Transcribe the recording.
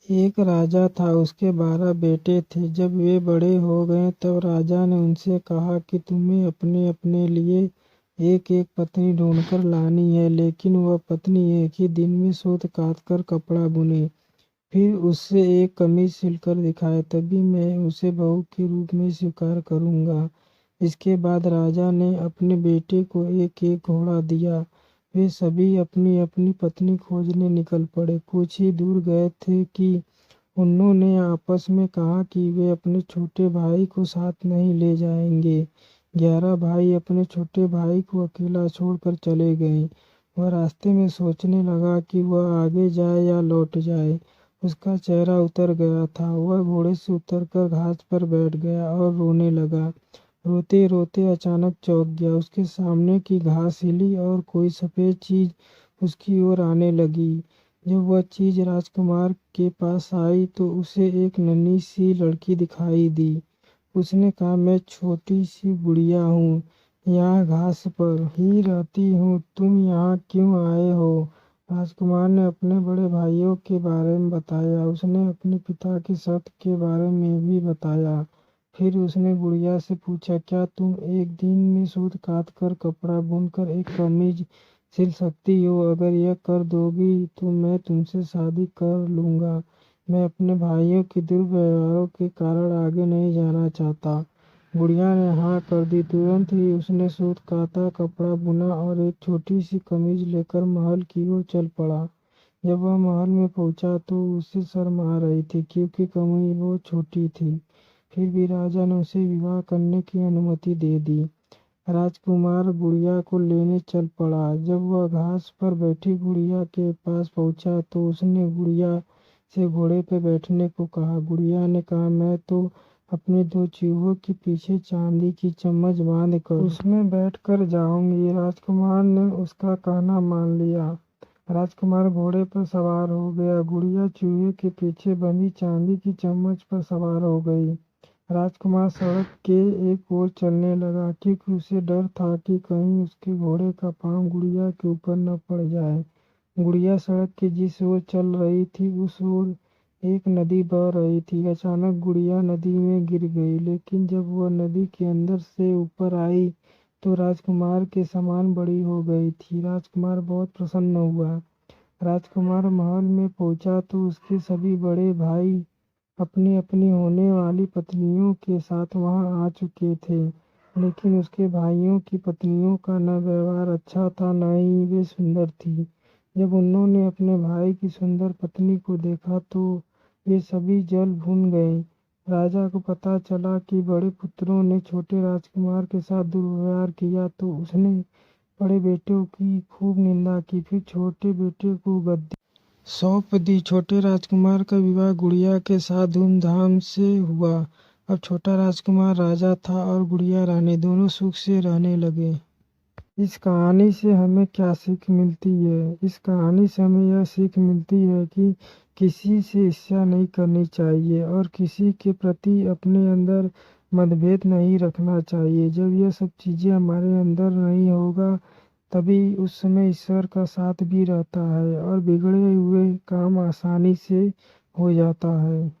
एक राजा था, उसके 12 बेटे थे। जब वे बड़े हो गए तब राजा ने उनसे कहा कि तुम्हें अपने अपने लिए एक एक पत्नी ढूंढकर लानी है, लेकिन वह पत्नी एक ही दिन में सूत काट कर कपड़ा बुने, फिर उससे एक कमीज सिलकर दिखाए, तभी मैं उसे बहू के रूप में स्वीकार करूंगा। इसके बाद राजा ने अपने बेटे को एक एक घोड़ा दिया। वे सभी अपनी अपनी पत्नी खोजने निकल पड़े। कुछ ही दूर गए थे कि उन्होंने आपस में कहा कि वे अपने छोटे भाई को साथ नहीं ले जाएंगे। 11 भाई अपने छोटे भाई को अकेला छोड़कर चले गए। वह रास्ते में सोचने लगा कि वह आगे जाए या लौट जाए। उसका चेहरा उतर गया था। वह घोड़े से उतरकर घास पर बैठ गया और रोने लगा। रोते रोते अचानक चौंक गया। उसके सामने की घास हिली और कोई सफ़ेद चीज़ उसकी ओर आने लगी। जब वह चीज़ राजकुमार के पास आई तो उसे एक नन्ही सी लड़की दिखाई दी। उसने कहा, मैं छोटी सी गुड़िया हूँ, यहाँ घास पर ही रहती हूँ। तुम यहाँ क्यों आए हो? राजकुमार ने अपने बड़े भाइयों के बारे में बताया। उसने अपने पिता की शर्त के बारे में भी बताया। फिर उसने गुड़िया से पूछा, क्या तुम एक दिन में सूत काट कर कपड़ा बुनकर एक कमीज सिल सकती हो? अगर यह कर दोगी तो मैं तुमसे शादी कर लूँगा। मैं अपने भाइयों के दुर्व्यवहारों के कारण आगे नहीं जाना चाहता। गुड़िया ने हाँ कर दी। तुरंत ही उसने सूत काता, कपड़ा बुना और एक छोटी सी कमीज लेकर महल की ओर चल पड़ा। जब वह महल में पहुंचा तो उसे शर्म आ रही थी, क्योंकि कमीज बहुत छोटी थी। फिर भी राजा ने उसे विवाह करने की अनुमति दे दी। राजकुमार गुड़िया को लेने चल पड़ा। जब वह घास पर बैठी गुड़िया के पास पहुंचा तो उसने गुड़िया से घोड़े पर बैठने को कहा। गुड़िया ने कहा, मैं तो अपने 2 चूहों के पीछे चांदी की चम्मच बांध कर उसमें बैठ कर जाऊंगी। राजकुमार ने उसका कहना मान लिया। राजकुमार घोड़े पर सवार हो गया। गुड़िया चूहे के पीछे बंधी चांदी की चम्मच पर सवार हो गई। राजकुमार सड़क के एक ओर चलने लगा, क्योंकि उसे डर था कि कहीं उसके घोड़े का पांव गुड़िया के ऊपर न पड़ जाए। गुड़िया सड़क के जिस ओर चल रही थी उस ओर एक नदी बह रही थी। अचानक गुड़िया नदी में गिर गई, लेकिन जब वह नदी के अंदर से ऊपर आई तो राजकुमार के समान बड़ी हो गई थी। राजकुमार बहुत प्रसन्न हुआ। राजकुमार महल में पहुंचा तो उसके सभी बड़े भाई अपनी अपनी होने वाली पत्नियों के साथ वहां आ चुके थे, लेकिन उसके भाइयों की पत्नियों का न व्यवहार अच्छा था, न ही वे सुंदर थी। जब उन्होंने अपने भाई की सुंदर पत्नी को देखा तो वे सभी जल भून गए। राजा को पता चला कि बड़े पुत्रों ने छोटे राजकुमार के साथ दुर्व्यवहार किया तो उसने बड़े बेटे की खूब निंदा की। फिर छोटे बेटे को गद्दी सौंप दी। छोटे राजकुमार का विवाह गुड़िया के साथ धूमधाम से हुआ। अब छोटा राजकुमार राजा था और गुड़िया रानी, दोनों सुख से रहने लगे। इस कहानी से हमें क्या सीख मिलती है? इस कहानी से हमें यह सीख मिलती है कि किसी से ईर्ष्या नहीं करनी चाहिए और किसी के प्रति अपने अंदर मतभेद नहीं रखना चाहिए। जब यह सब चीज़ें हमारे अंदर नहीं होगा तभी उस समय ईश्वर का साथ भी रहता है और बिगड़े हुए काम आसानी से हो जाता है।